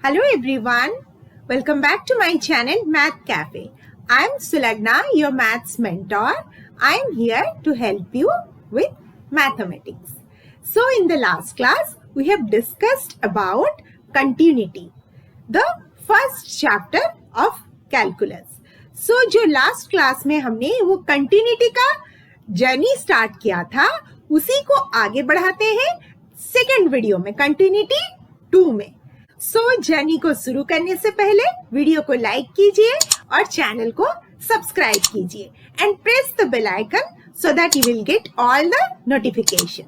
Hello everyone, welcome back to my channel Math Cafe. I am Sulagna, your maths mentor. I am here to help you with mathematics. So in the last class, we have discussed about continuity, the first chapter of calculus. So जो last class में हमने वो continuity का journey start किया था, उसी को आगे बढ़ाते हैं सेकेंड वीडियो में, continuity 2 में. सो जर्नी को शुरू करने से पहले वीडियो को लाइक कीजिए और चैनल को सब्सक्राइब कीजिए and press the bell icon so that you will get all the notification.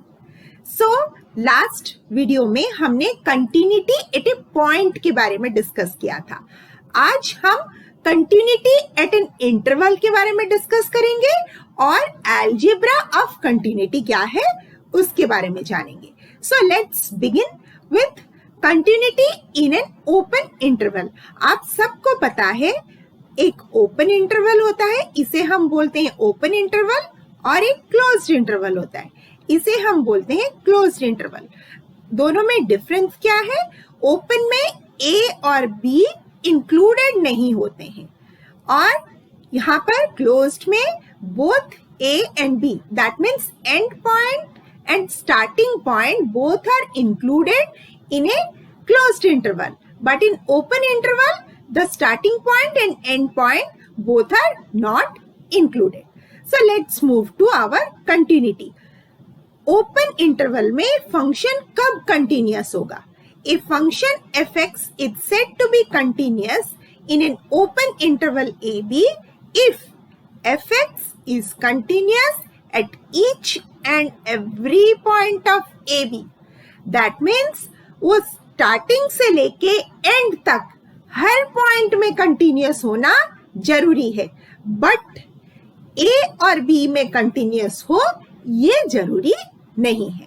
So last video में हमने कंटिन्यूटी एट ए पॉइंट के बारे में डिस्कस किया था. आज हम कंटिन्यूटी एट एन इंटरवल के बारे में डिस्कस करेंगे और अलजेब्रा ऑफ कंटिन्यूटी क्या है उसके बारे में जानेंगे. So let's begin with continuity in an open interval. आप सबको पता है एक ओपन इंटरवल होता है, इसे हम बोलते हैं ओपन इंटरवल, और एक क्लोज्ड इंटरवल होता है, इसे हम बोलते हैं क्लोज्ड इंटरवल. दोनों में डिफरेंस क्या है? ओपन में ए और बी इंक्लूडेड नहीं होते हैं और यहाँ पर क्लोज्ड में both A and B, that means end point and starting point both are included in a closed interval, but in open interval the starting point and end point both are not included. So let's move to our continuity. Open interval में function कब continuous होगा? A function fx is said to be continuous in an open interval AB if fx is continuous at each and every point of AB. That means वो starting से लेके end तक हर point में continuous होना जरूरी है, but A और B में continuous हो ये जरूरी नहीं है.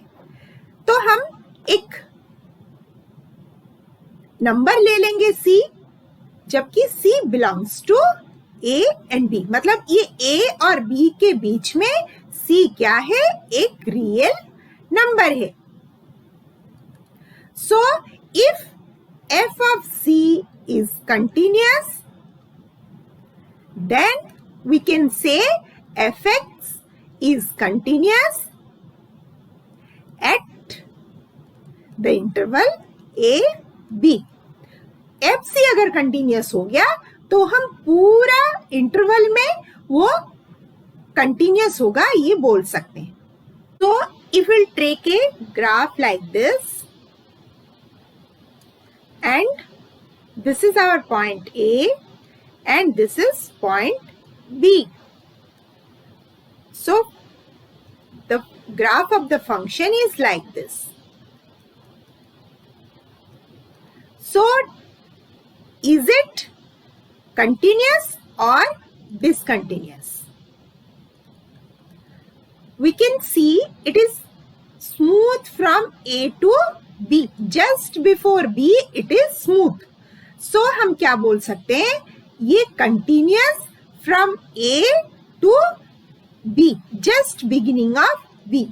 तो हम एक नंबर ले लेंगे C, जबकि C belongs to A and B, मतलब ये A और B के बीच में C क्या है? एक रियल नंबर है. So if f of C is continuous, then we can say fx is continuous at the interval A B. fc अगर continuous हो गया तो हम पूरा इंटरवल में वो कंटिन्यूस होगा ये बोल सकते हैं. तो if will take a graph like this and this is our point A and this is point B. So the graph of the function is like this. So is it continuous और discontinuous? We can see it is smooth from A to B. Just before B it is smooth. So हम क्या बोल सकते हैं? ये continuous from A to B, just beginning of B.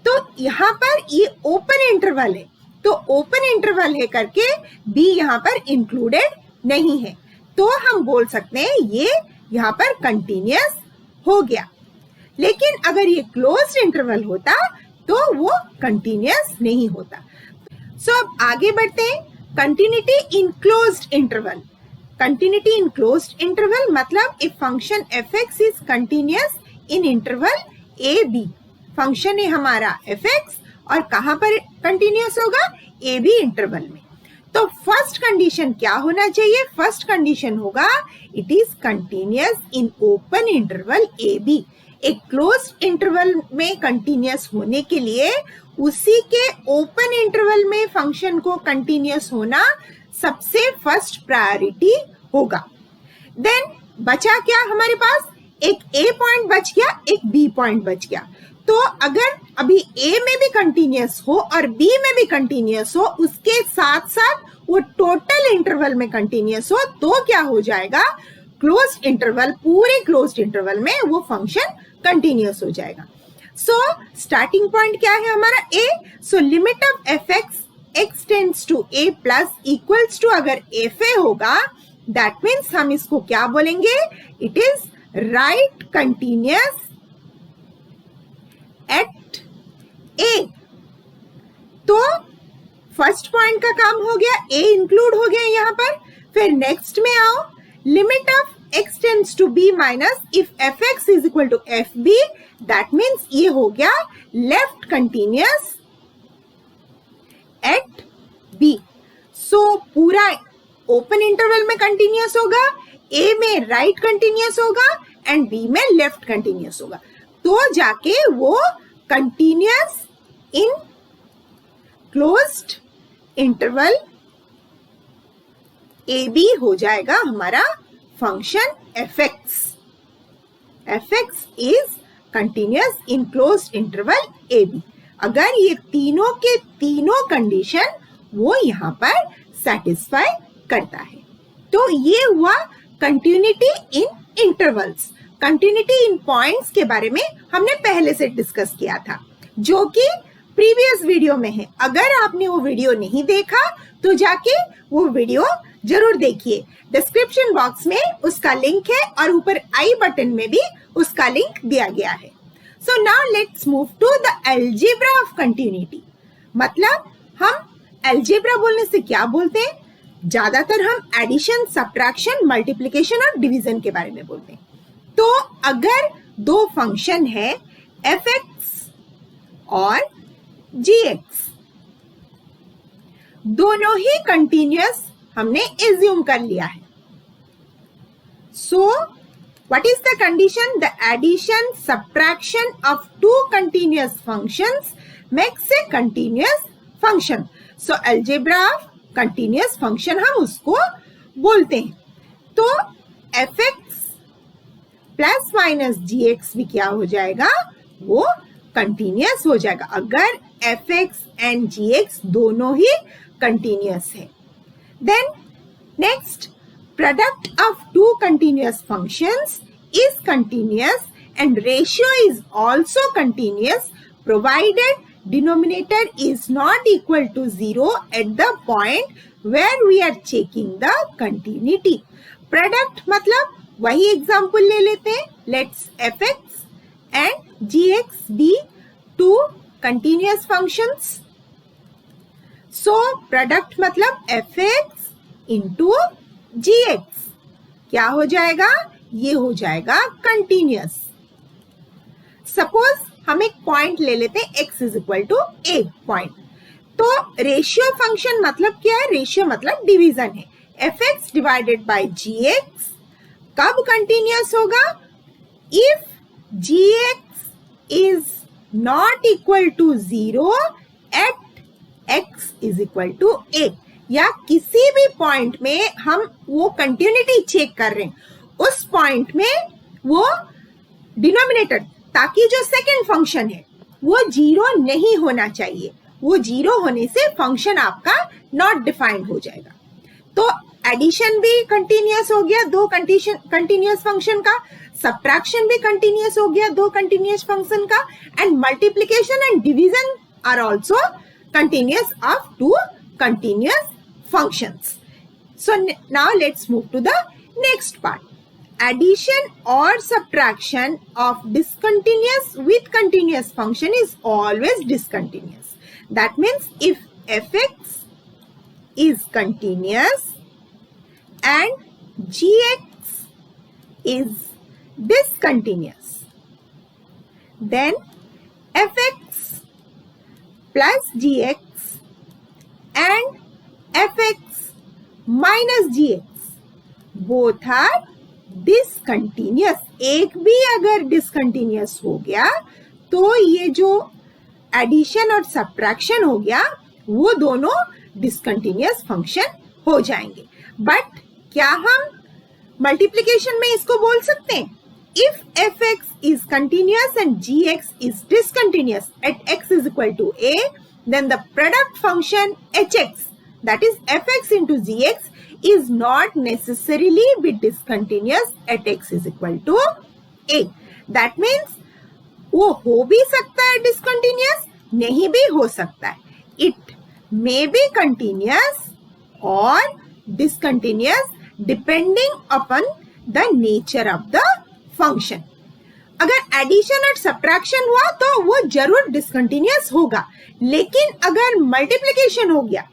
तो यहाँ पर ये open interval है, तो open interval है करके B यहाँ पर included नहीं है, तो हम बोल सकते हैं ये यहाँ पर कंटिन्यूस हो गया. लेकिन अगर ये क्लोज्ड इंटरवल होता तो वो कंटिन्यूस नहीं होता. सो अब आगे बढ़ते हैं. Continuity in closed interval. Continuity in closed interval मतलब if function fx is continuous in interval A B. Function है हमारा fx और कहाँ पर कंटिन्यूस होगा? ए बी इंटरवल में. तो फर्स्ट कंडीशन क्या होना चाहिए? फर्स्ट कंडीशन होगा it is continuous in open interval A B. एक क्लोज्ड इंटरवल में कंटिन्यूस होने के लिए उसी के ओपन इंटरवल में फंक्शन को कंटिन्यूस होना सबसे फर्स्ट प्रायोरिटी होगा. देन बचा क्या हमारे पास? एक ए पॉइंट बच गया, एक बी पॉइंट बच गया. तो अगर अभी ए में भी कंटिन्यूस हो और बी में भी कंटिन्यूस हो, उसके साथ साथ वो टोटल इंटरवल में कंटिन्यूस हो, तो क्या हो जाएगा? क्लोज्ड इंटरवल, पूरे क्लोज्ड इंटरवल में वो फंक्शन कंटिन्यूस हो जाएगा. सो स्टार्टिंग पॉइंट क्या है हमारा? A. So limit of F X x tends to a plus equals to अगर fa होगा, दैट मीन्स हम इसको क्या बोलेंगे, it is right continuous at a। तो फर्स्ट पॉइंट का काम हो गया, a इंक्लूड हो गया यहां पर। फिर नेक्स्ट में आओ, limit of x tends to b minus if fx is equal to fb, that means ये हो गया लेफ्ट कंटिन्यूअस एट b। सो पूरा ओपन इंटरवल में कंटिन्यूअस होगा, a में राइट कंटिन्यूअस होगा एंड b में लेफ्ट कंटिन्यूअस होगा। तो जाके वो continuous in closed interval AB हो जाएगा हमारा function fx। fx is continuous in closed interval AB। अगर ये तीनों के तीनों कंडीशन वो यहां पर सेटिस्फाई करता है, तो ये हुआ continuity in intervals. Continuity in points के बारे में हमने पहले से डिस्कस किया था, जो कि प्रीवियस वीडियो में है। अगर आपने वो वीडियो नहीं देखा तो जाके वो वीडियो जरूर देखिए, डिस्क्रिप्शन बॉक्स में उसका लिंक है और ऊपर आई बटन में भी उसका लिंक दिया गया है। So now let's move to the algebra of continuity. मतलब हम अलजेब्रा बोलने से क्या बोलते हैं, ज्यादातर हम एडिशन, सब्ट्रैक्शन, मल्टीप्लिकेशन और डिवीजन के बारे में बोलते हैं। तो अगर दो फंक्शन है fx और gx, दोनों ही कंटिन्यूअस हमने एज्यूम कर लिया है। So what is the condition, the addition subtraction of two continuous functions makes a continuous function. So algebra of continuous function हम उसको बोलते हैं। तो fx प्लस माइनस gx भी क्या हो जाएगा, वो कंटिन्यूअस हो जाएगा अगर fx एंड gx दोनों ही कंटिन्यूअस है। Then next, product of two continuous functions is continuous and ratio is also continuous provided denominator is not equal to 0 at the point where we are checking the continuity. Product मतलब वही example ले लेते हैं, let's fx and gx be two continuous functions. So product मतलब fx into gx क्या हो जाएगा, ये हो जाएगा कंटिन्यूअस। सपोज हम एक पॉइंट ले लेते हैं x is equal to a point. तो रेशियो फंक्शन मतलब क्या है, रेशियो मतलब डिवीजन है। fx डिवाइडेड बाय gx कब कंटिन्यूअस होगा, if gx is not equal to 0 at x is equal to a, या किसी भी पॉइंट में हम वो कंटिन्यूटी चेक कर रहे हैं, उस पॉइंट में वो डिनोमिनेटर, ताकि जो सेकंड फंक्शन है वो 0 नहीं होना चाहिए। वो 0 होने से फंक्शन आपका नॉट डिफाइंड हो जाएगा। तो एडिशन भी कंटिन्यूअस हो गया दो कंटिन्यूअस फंक्शन का, सब्ट्रैक्शन भी कंटिन्यूअस हो गया दो कंटिन्यूअस फंक्शन का, and multiplication and division are also continuous of two continuous functions. So now let's move to the next part. Addition or subtraction of discontinuous with continuous function is always discontinuous. That means if fx is continuous and gx is discontinuous, then fx plus gx and fx minus gx both are discontinuous. एक भी अगर discontinuous हो गया तो ये जो addition और subtraction हो गया वो दोनों डिसकंटिन्यूअस फंक्शन हो जाएंगे। बट क्या हम मल्टीप्लिकेशन में इसको बोल सकते हैं, if fx is continuous and gx is discontinuous at x is equal to a, then the product function hx, that is fx into gx, is not necessarily be discontinuous at x is equal to a. That means वो हो भी सकता है discontinuous, नहीं भी हो सकता है। It may be continuous or discontinuous depending upon the nature of the function. अगर एडिशन और सब्ट्रैक्शन हुआ तो वो जरूर डिसकंटिन्यूअस होगा, लेकिन अगर मल्टीप्लिकेशन हो गया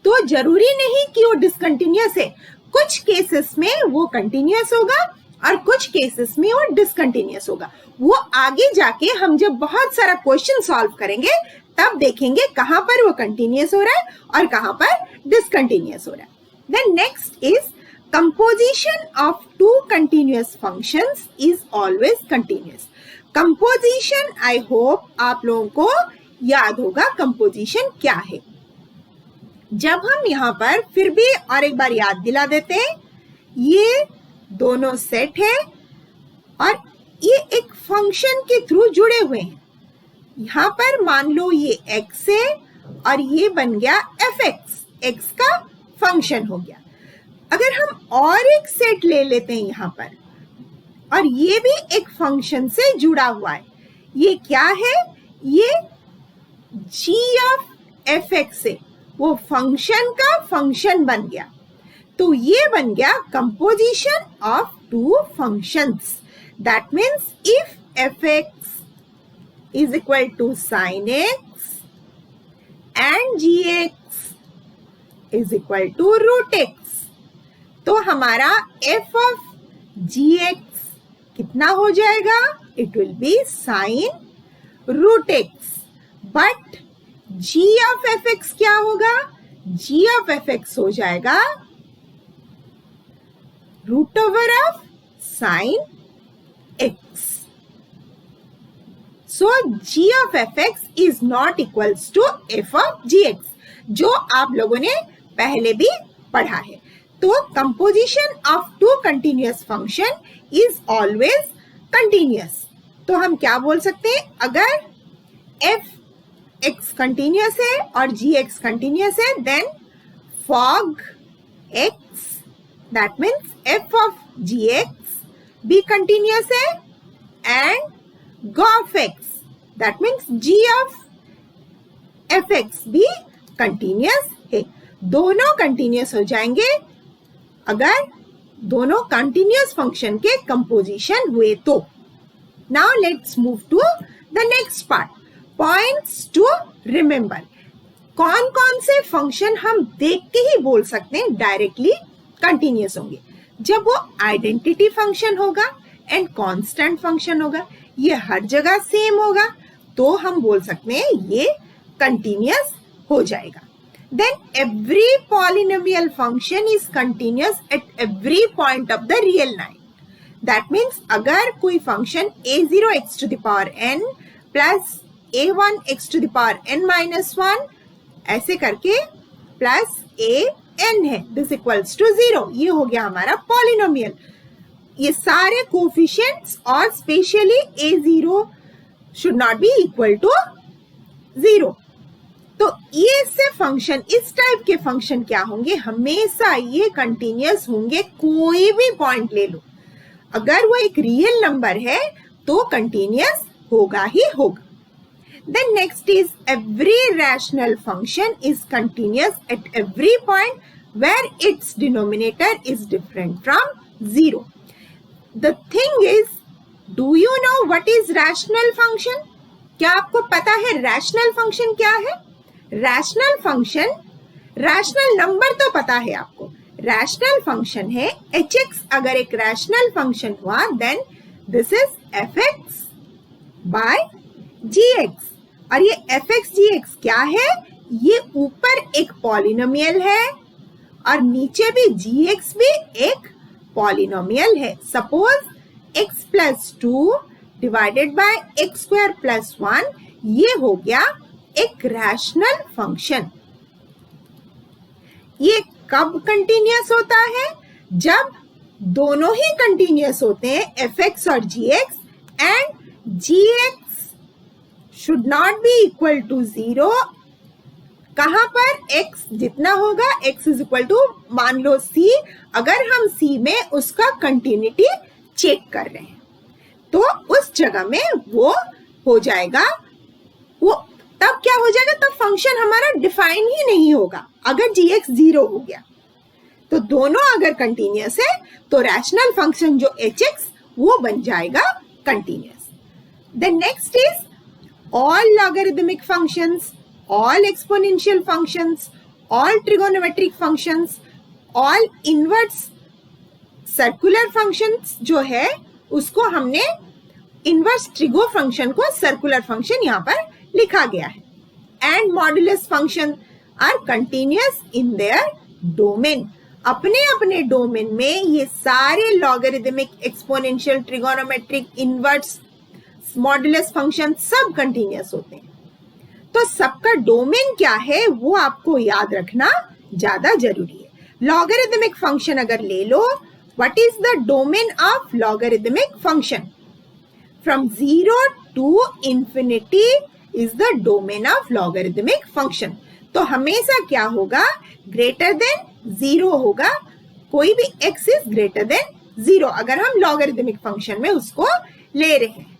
तो जरूरी नहीं कि वो डिसकंटिन्यूअस है. कुछ केसेस में वो कंटिन्यूअस होगा और कुछ केसेस में वो डिसकंटिन्यूअस होगा. वो आगे जाके हम जब बहुत सारा क्वेश्चन सॉल्व करेंगे तब देखेंगे कहां पर वो कंटिन्यूअस हो रहा है और कहां पर डिसकंटिन्यूअस हो रहा है. Then next is composition of two continuous functions is always continuous. Composition, I hope आप लोगों को याद होगा composition क्या है. जब हम यहाँ पर फिर भी और एक बार याद दिला देते हैं, ये दोनों सेट है और ये एक फंक्शन के थ्रू जुड़े हुए हैं. यहाँ पर मान लो ये x है और ये बन गया fx, x का फंक्शन हो गया. अगर हम और एक सेट ले लेते हैं यहाँ पर और ये भी एक फंक्शन से जुड़ा हुआ है, ये क्या है, ये g ऑफ fx है, वो फंक्शन का फंक्शन बन गया. तो ये बन गया composition of two functions. That means if fx is equal to sin x and gx is equal to root x, तो हमारा f ऑफ gx कितना हो जाएगा, it will be sine root x. But g of fx क्या होगा, g of fx हो जाएगा root over of sine x. So g of fx is not equals to f of gx, जो आप लोगों ने पहले भी पढ़ा है. तो composition of two continuous function is always continuous. तो हम क्या बोल सकते हैं, अगर f x कंटिन्यूअस है और g x कंटिन्यूअस है, then fog x, that means f of gx भी कंटिन्यूअस है and g of x, that means g of fx भी कंटिन्यूअस है. दोनों कंटिन्यूअस हो जाएंगे अगर दोनों कंटिन्यूअस फंक्शन के कंपोजिशन हुए तो. Now let's move to the next part, points to remember. कौन कौन से फंक्शन हम देख के ही बोल सकते हैं डायरेक्टली कंटिन्यूअस होंगे. जब वो आइडेंटिटी फंक्शन होगा एंड कांस्टेंट फंक्शन होगा, ये हर जगह सेम होगा, तो हम बोल सकते हैं ये कंटिन्यूअस हो जाएगा. Then every polynomial function is continuous at every point of the real line. That means अगर कोई function a0 x to the power n plus a1 x to the power n minus 1 ऐसे करके plus a n है, this equals to 0, ये हो गया हमारा polynomial. ये सारे coefficients और specially a0 should not be equal to 0. तो ये से फंक्शन, इस टाइप के फंक्शन क्या होंगे, हमेशा ये कंटिन्यूअस होंगे. कोई भी पॉइंट ले लो, अगर वो एक रियल नंबर है तो कंटिन्यूअस होगा ही होगा. Then next is every rational function is continuous at every point where its denominator is different from 0. The thing is, do you know what is rational function? क्या आपको पता है रैशनल फंक्शन क्या है? रैशनल फंक्शन, रैशनल नंबर तो पता है आपको. रैशनल फंक्शन है hx. अगर एक रैशनल फंक्शन हुआ then this is fx by gx. और ये fx gx क्या है, ये ऊपर एक पॉलिनोमियल है और नीचे भी gx भी एक पॉलिनोमियल है. Suppose x plus 2 divided by x square plus 1, ये हो गया एक रैशनल फंक्शन. ये कब कंटिन्यूअस होता है, जब दोनों ही कंटिन्यूअस होते हैं fx और gx and gx should not be equal to 0. कहां पर x जितना होगा, x इज इक्वल टू मान लो c, अगर हम c में उसका कंटिन्यूटी चेक कर रहे हैं तो उस जगह में वो हो जाएगा, वो तब क्या हो जाएगा, तब फंक्शन हमारा डिफाइन ही नहीं होगा अगर gx 0 हो गया। तो दोनों अगर कंटिन्यूअस है तो रैशनल फंक्शन जो hx वो बन जाएगा continuous. Then next is all logarithmic functions, all exponential functions, all trigonometric functions, all inverse circular functions जो है उसको हमने इनवर्स ट्रिगो फंक्शन को सर्कुलर फंक्शन यहाँ पर लिखा गया है। And modulus function are continuous in their domain, अपने अपने डोमेन में ये सारे logarithmic, exponential, trigonometric, inverse, modulus function सब कंटिन्यूअस होते हैं। तो सबका डोमेन क्या है वो आपको याद रखना ज्यादा जरूरी है। लॉगरिथमिक फंक्शन अगर ले लो, what is the domain of logarithmic function? From 0 to infinity is the domain of logarithmic function। तो हमेशा क्या होगा, ग्रेटर देन 0 होगा, कोई भी x इज ग्रेटर देन 0 अगर हम लॉगरिथमिक फंक्शन में उसको ले रहे हैं।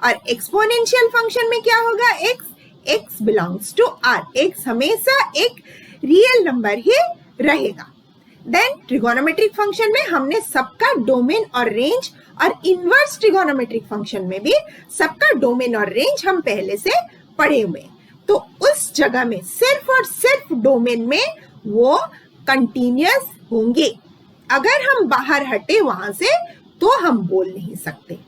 और एक्सपोनेंशियल फंक्शन में क्या होगा, x belongs to r, x हमेशा एक रियल नंबर ही रहेगा। देन ट्रिगोनोमेट्रिक फंक्शन में हमने सबका डोमेन और रेंज, और इनवर्स ट्रिगोनोमेट्रिक फंक्शन में भी सबका डोमेन और रेंज हम पहले से पढ़े हुए। तो उस जगह में सिर्फ और सिर्फ डोमेन में वो कंटिन्यूअस होंगे, अगर हम बाहर हटे वहां से तो हम बोल नहीं सकते।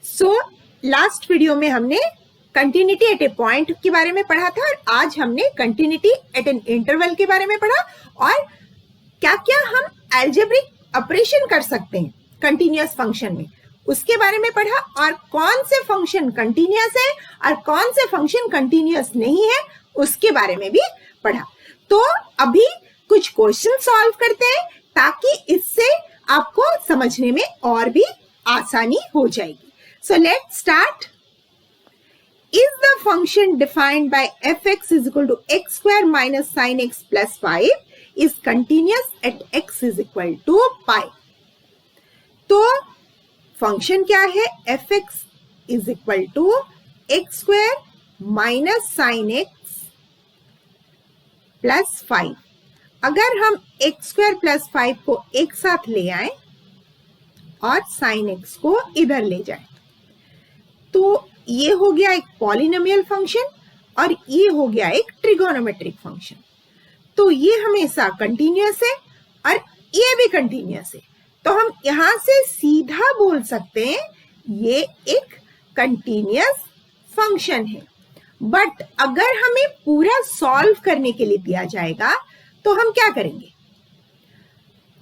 सो लास्ट वीडियो में हमने कंटिन्यूटी एट ए पॉइंट के बारे में पढ़ा था, और आज हमने कंटिन्यूटी एट एन इंटरवल के बारे में पढ़ा, और क्या क्या हम अलजेब्रिक ऑपरेशन कर सकते हैं कंटिन्यूअस फंक्शन में उसके बारे में पढ़ा, और कौन से फंक्शन कंटिन्यूअस है और कौन से फंक्शन कंटिन्यूअस नहीं है उसके बारे में भी पढ़ा। तो अभी कुछ क्वेश्चन सॉल्व करते हैं ताकि इससे आपको समझने में और भी आसानी हो जाएगी। So let's start. Is the function defined by fx is equal to x square minus sin x plus 5 is continuous at x is equal to pi? तो फंक्शन क्या है, fx is equal to x square minus sin x plus 5। अगर हम x square plus 5 को एक साथ ले आए और sin x को इधर ले जाए तो ये हो गया एक पॉलिनोमियल फंक्शन और ये हो गया एक ट्रिगोनोमेट्रिक फंक्शन। तो ये हमेशा कंटिन्यूअस है और ये भी कंटिन्यूअस है, तो हम यहां से सीधा बोल सकते हैं ये एक कंटिन्यूअस फंक्शन है। बट अगर हमें पूरा सॉल्व करने के लिए दिया जाएगा तो हम क्या करेंगे,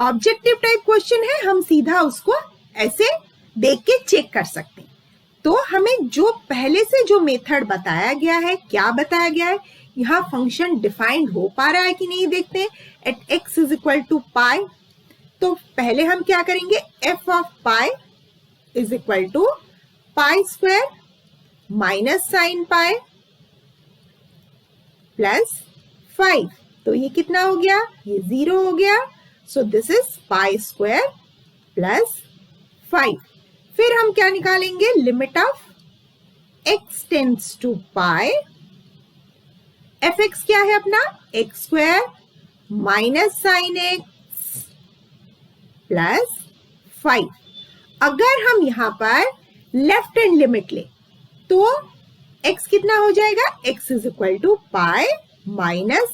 ऑब्जेक्टिव टाइप क्वेश्चन है, हम सीधा उसको ऐसे देख के चेक कर सकते हैं। तो हमें जो पहले से जो मेथड बताया गया है, क्या बताया गया है, यहाँ फंक्शन डिफाइंड हो पा रहा है कि नहीं देखते हैं। At X is equal to pi, तो पहले हम क्या करेंगे, F of pi is equal to pi square minus sine pi plus 5। तो ये कितना हो गया, ये 0 हो गया। So this is pi square plus 5। फिर हम क्या निकालेंगे, limit of x tends to pi, f x क्या है अपना, x square minus sine x plus 5। अगर हम यहां पर लेफ्ट हैंड लिमिट ले तो x कितना हो जाएगा, x is equal to pi minus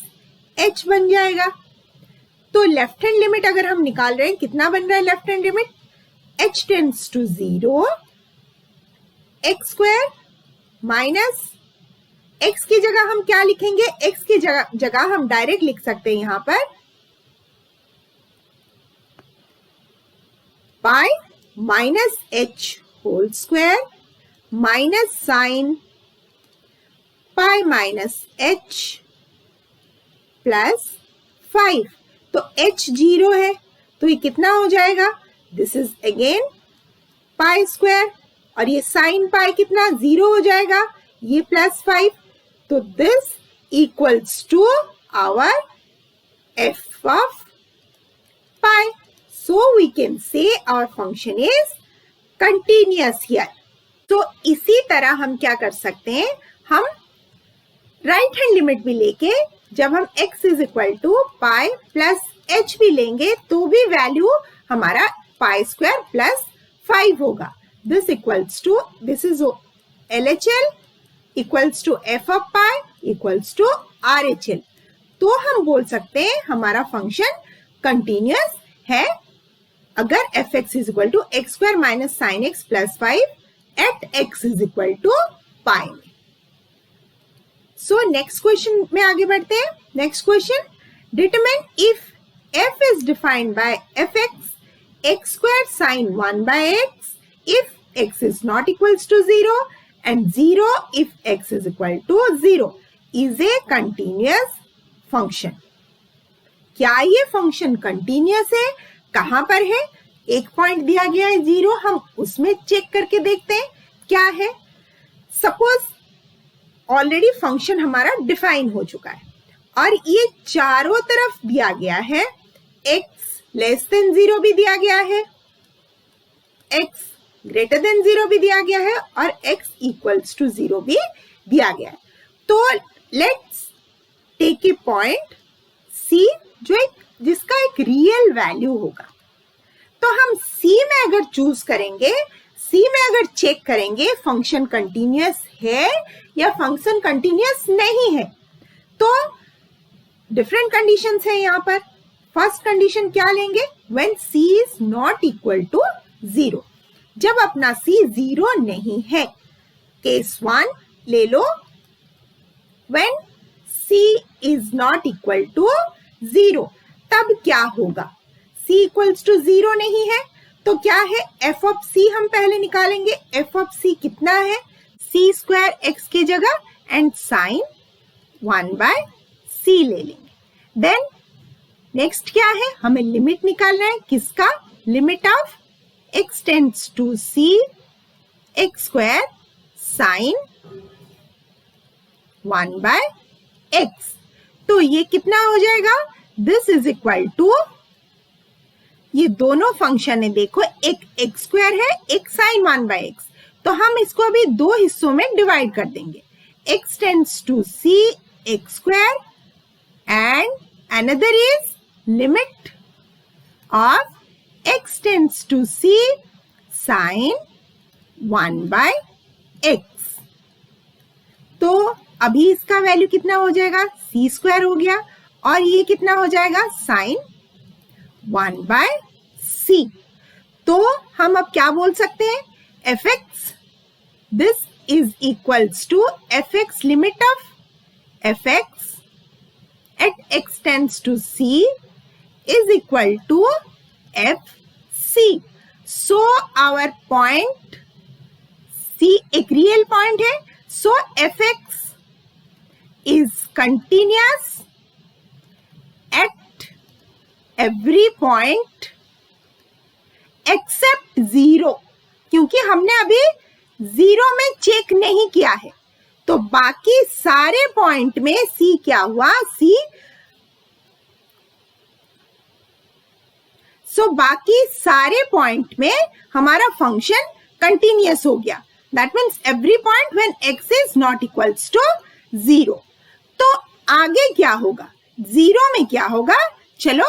h बन जाएगा। तो लेफ्ट हैंड लिमिट अगर हम निकाल रहे हैं, कितना बन रहा है left hand limit, h tends to 0, x square minus x की जगह हम क्या लिखेंगे, x की जगह हम डायरेक्ट लिख सकते हैं यहां पर pi minus h whole square minus sine pi minus h plus 5। तो h 0 है तो ये कितना हो जाएगा, this is again pi square, और ये साइन पाई कितना 0 हो जाएगा, ये प्लस 5। तो this equals to our f of pi. So we can say our function is continuous here. तो इसी तरह हम क्या कर सकते हैं, हम राइट हैंड लिमिट भी लेके जब हम x is equal to pi plus h भी लेंगे तो भी वैल्यू हमारा पाई स्क्वायर प्लस 5 होगा. This equals to, this is LHL equals to f of pi equals to RHL. तो हम बोल सकते हैं हमारा फंक्शन कंटिन्यूअस है अगर fx is equal to x square minus sine x plus 5 at x is equal to pi में. So next question में आगे बढ़ते हैं. Next question, determine if f is defined by fx x square sine 1 by x if x is not equals to 0 and 0 if x is equal to 0 is a continuous function. क्या ये function continuous है? कहां पर है? एक point दिया गया है 0, हम उसमें चेक करके देखते हैं क्या है. सपोज ऑलरेडी फंक्शन हमारा डिफाइन हो चुका है और ये चारों तरफ दिया गया है. x लेस देन 0 भी दिया गया है, x ग्रेटर देन 0 भी दिया गया है और x इक्वल्स टू 0 भी दिया गया है. तो let's take a point C जिसका एक रियल वैल्यू होगा. तो हम C में अगर चूज करेंगे, C में अगर चेक करेंगे फंक्शन कंटिन्यूअस है या फंक्शन कंटिन्यूअस नहीं है, तो डिफरेंट कंडीशंस है यहाँ पर. फर्स्ट कंडीशन क्या लेंगे? When C is not equal to 0, जब अपना C 0 नहीं है. केस 1 ले लो, when C is not equal to 0, तब क्या होगा? C इक्वल्स टू 0 नहीं है तो क्या है? f ऑफ C हम पहले निकालेंगे. f ऑफ C कितना है? C स्क्वायर x के जगह एंड साइन 1 बाय C ले लेंगे. देन नेक्स्ट क्या है? हमें लिमिट निकालना है. किसका? Limit of x tends to C x square sine 1 by x. तो ये कितना हो जाएगा? दिस इज इक्वल टू, ये दोनों फंक्शन है देखो, एक x स्क्वायर है, एक साइन 1 बाय x. तो हम इसको अभी दो हिस्सों में डिवाइड कर देंगे. x tends to C x square and another is limit of x tends to C sine 1 by x. तो अभी इसका वैल्यू कितना हो जाएगा? C स्क्वायर हो गया और ये कितना हो जाएगा? Sine 1 by C. तो हम अब क्या बोल सकते हैं? fx, this is equals to fx limit of fx at x tends to C is equal to FC. So our point C एक रियल पॉइंट है. So fx is continuous at every point except 0, क्योंकि हमने अभी 0 में check नहीं किया है. तो बाकी सारे पॉइंट में C क्या हुआ? C बाकी सारे पॉइंट में हमारा फंक्शन कंटिन्यूअस हो गया. That means every point when x is not equals to 0. तो आगे क्या होगा? 0 में क्या होगा? चलो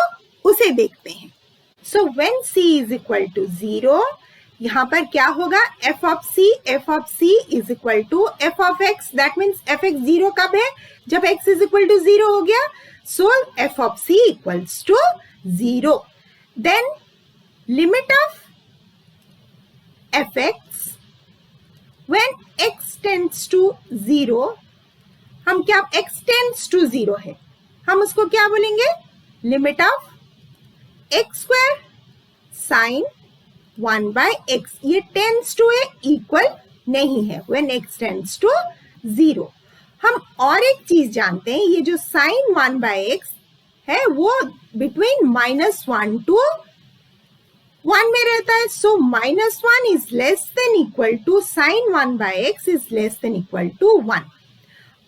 उसे देखते हैं. So when c is equal to 0, यहां पर क्या होगा? f of c is equal to f of x. That means fx 0 कब है? जब x इज इक्वल टू 0 हो गया. So f of c equals to 0. Then limit of fx when x tends to 0, हम क्या, x tends to 0 है, हम उसको क्या बोलेंगे? Limit of x square sine 1 by x. ये टेंड्स टू ए इक्वल नहीं है when x tends to 0. हम और एक चीज जानते हैं, ये जो साइन 1 बाय x है वो बिटवीन -1 to 1 में रहता है. So -1 is less than equal to sine 1 by x is less than equal to 1.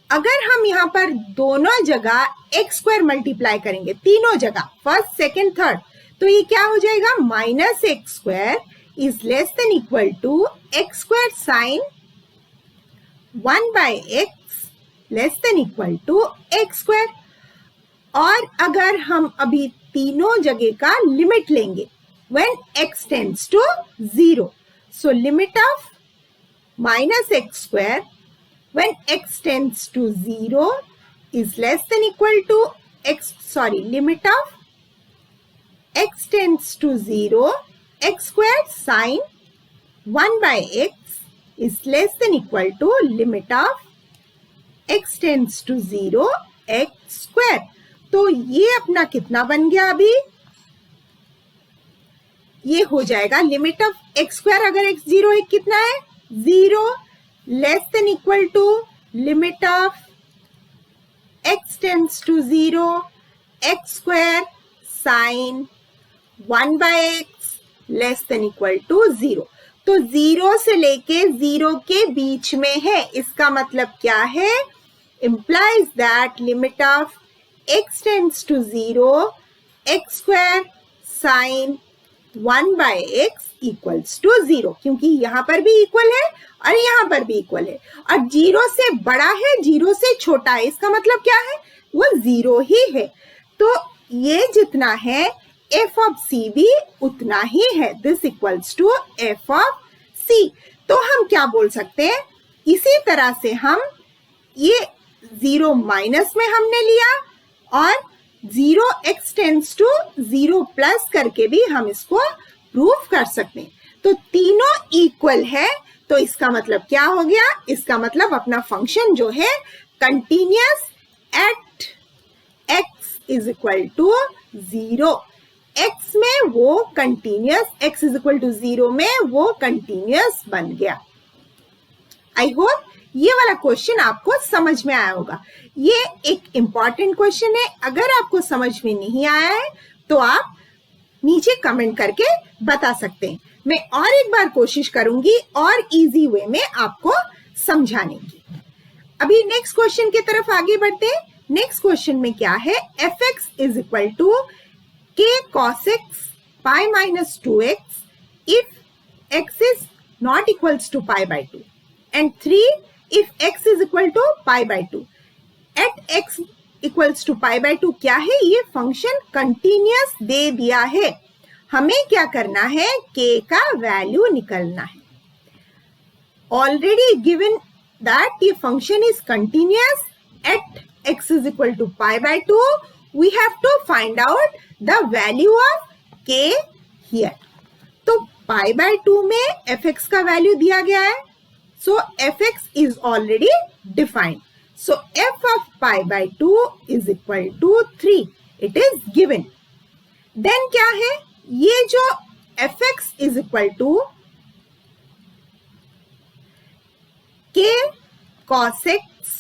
अगर हम यहाँ पर दोनों जगह x स्क्वायर मल्टीप्लाई करेंगे, तीनों जगह, फर्स्ट सेकेंड थर्ड, तो ये क्या हो जाएगा? -x square is less than equal to x square sine 1 by x less than equal to x square. और अगर हम अभी तीनों जगह का लिमिट लेंगे when x tends to 0, so limit of minus x square when x tends to 0 is less than equal to limit of x tends to 0, x square sine 1 by x is less than equal to limit of x tends to 0, x square। तो ये अपना कितना बन गया, अभी ये हो जाएगा लिमिट ऑफ एक्स स्क्वायर, अगर एक्स 0 है कितना है 0, less than equal to limit of x tends to 0, x square sine 1 by x less than equal to 0। तो 0 से लेके 0 के बीच में है, इसका मतलब क्या है, implies that limit of x tends to 0, x square sin 1 by x equals to 0, क्योंकि यहां पर भी इक्वल है और यहां पर भी इक्वल है, और 0 से बड़ा है 0 से छोटा है, इसका मतलब क्या है, वो 0 ही है। तो ये जितना है f of c भी उतना ही है, this equals to f of c। तो हम क्या बोल सकते हैं, इसी तरह से हम ये 0 माइनस में हमने लिया और 0 x टेंड्स टू 0 प्लस करके भी हम इसको प्रूफ कर सकते हैं। तो तीनों इक्वल है, तो इसका मतलब क्या हो गया, इसका मतलब अपना फंक्शन जो है continuous at x is equal to 0, x में वो continuous, x is equal to 0 में वो कंटिन्यूअस बन गया। आई होप ये वाला क्वेश्चन आपको समझ में आया होगा। ये एक इंपॉर्टेंट क्वेश्चन है, अगर आपको समझ में नहीं आया है तो आप नीचे कमेंट करके बता सकते हैं। मैं और एक बार कोशिश करूंगी और इजी वे में आपको समझाने की। अभी नेक्स्ट क्वेश्चन की तरफ आगे बढ़ते हैं। नेक्स्ट क्वेश्चन में क्या है, F X is equal to K cos X pi minus 2x if X is not equals to pi by 2 and 3 if x is equal to pi by 2 at x equals to pi by 2 क्या है, ये function continuous दे दिया है, हमें क्या करना है, k का वैल्यू निकलना है। ऑलरेडी गिवन दैट ये function is continuous at x is equal to pi by 2, we have to find out the value of k here। तो pi by 2 में fx का वैल्यू दिया गया है, so fx is already defined, so f of pi by 2 is equal to 3, it is given। then क्या है, ये जो fx is equal to k cos x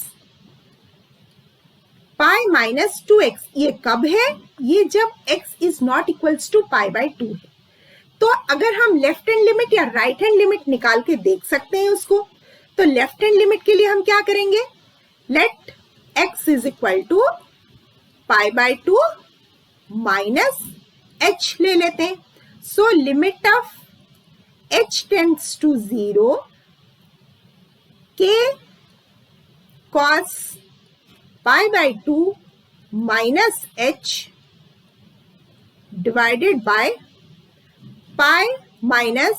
pi minus 2x, ये कब है, ये जब x is not equals to pi by 2 है। तो अगर हम लेफ्ट हैंड लिमिट या राइट हैंड लिमिट निकाल के देख सकते हैं उसको, तो लेफ्ट हैंड लिमिट के लिए हम क्या करेंगे, let x is equal to pi by 2 minus h ले लेते हैं। So limit of h tends to 0, k cos pi by 2 minus h divided by pi minus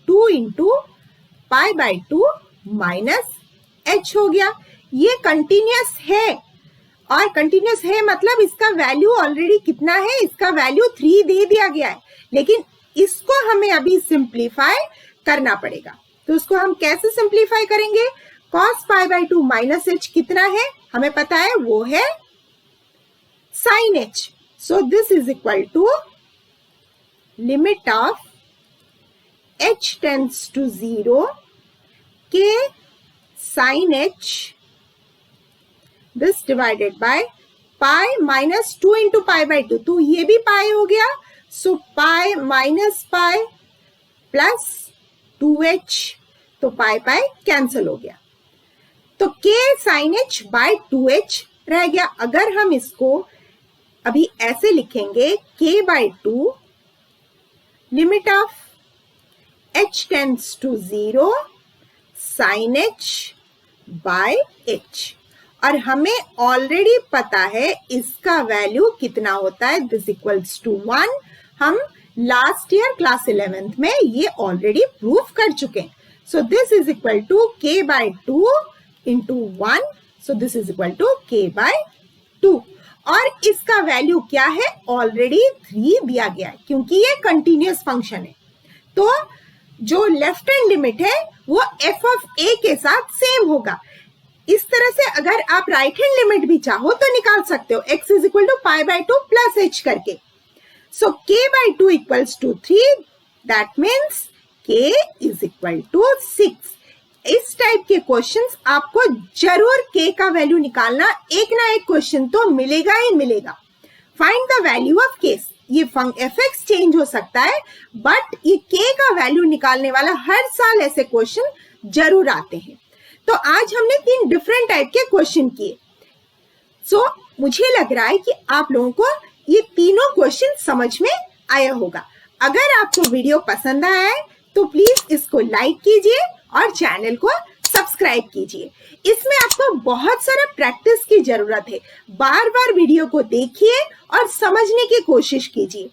2 into pi by 2 minus h हो गया। ये कंटिन्यूअस है, और continuous है मतलब इसका वैल्यू ऑलरेडी कितना है, इसका वैल्यू 3 दे दिया गया है, लेकिन इसको हमें अभी सिंप्लीफाई करना पड़ेगा। तो उसको हम कैसे सिंप्लीफाई करेंगे, cos pi by 2 minus h कितना है, हमें पता है वो है sin h। So this is equal to limit of h tends to 0, k sin h this divided by pi minus 2 into pi by 2, तो ये भी pi हो गया, so pi minus pi plus 2h, तो pi pi कैंसिल हो गया, तो k sin h by 2h रह गया। अगर हम इसको अभी ऐसे लिखेंगे, k by 2 limit of h tends to 0 sin h by h, और हमें ऑलरेडी पता है इसका वैल्यू कितना होता है, दिस इक्वल्स टू 1। हम लास्ट ईयर क्लास 11th में ये ऑलरेडी प्रूव कर चुके हैं। So this is equal to k by 2 into 1, so this is equal to k by 2। और इसका वैल्यू क्या है, ऑलरेडी 3 दिया गया है क्योंकि ये कंटिन्यूअस फंक्शन है। तो जो लेफ्ट हैंड लिमिट है वो f ऑफ a के साथ सेम होगा। इस तरह से अगर आप राइट हैंड लिमिट भी चाहो तो निकाल सकते हो, x is equal to pi by 2 plus h करके। So k by 2 equals to 3, that means k is equal to 6। इस टाइप के क्वेश्चंस आपको जरूर k का वैल्यू निकालना, एक ना एक क्वेश्चन तो मिलेगा ही मिलेगा। Find the value of k, ये fx चेंज हो सकता है बट ये k का वैल्यू निकालने वाला हर साल ऐसे क्वेश्चन जरूर आते हैं। तो आज हमने 3 डिफरेंट टाइप के क्वेश्चन किए। सो मुझे लग रहा है कि आप लोगों को ये तीनों क्वेश्चन समझ में आया होगा। अगर आपको वीडियो पसंद आया है तो प्लीज इसको लाइक कीजिए और चैनल को सब्सक्राइब कीजिए। इसमें आपको बहुत सारा प्रैक्टिस की जरूरत है, बार बार वीडियो को देखिए और समझने की कोशिश कीजिए।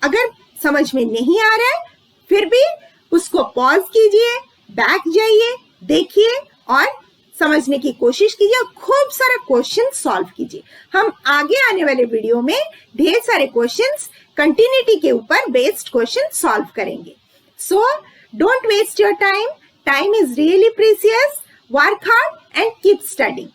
अगर समझ में नहीं आ रहा है फिर भी उसको पॉज कीजिए, बैक जाइए, देखिए और समझने की कोशिश कीजिए और खूब सारा क्वेश्चन सॉल्व कीजिए। हम आगे आने वाले वीडियो में ढेर सारे क्वेश्चंस कंटिन्यूटी के ऊपर बेस्ड क्वेश्चन सॉल्व करेंगे। So don't waste your time, time is really precious, work hard and keep studying.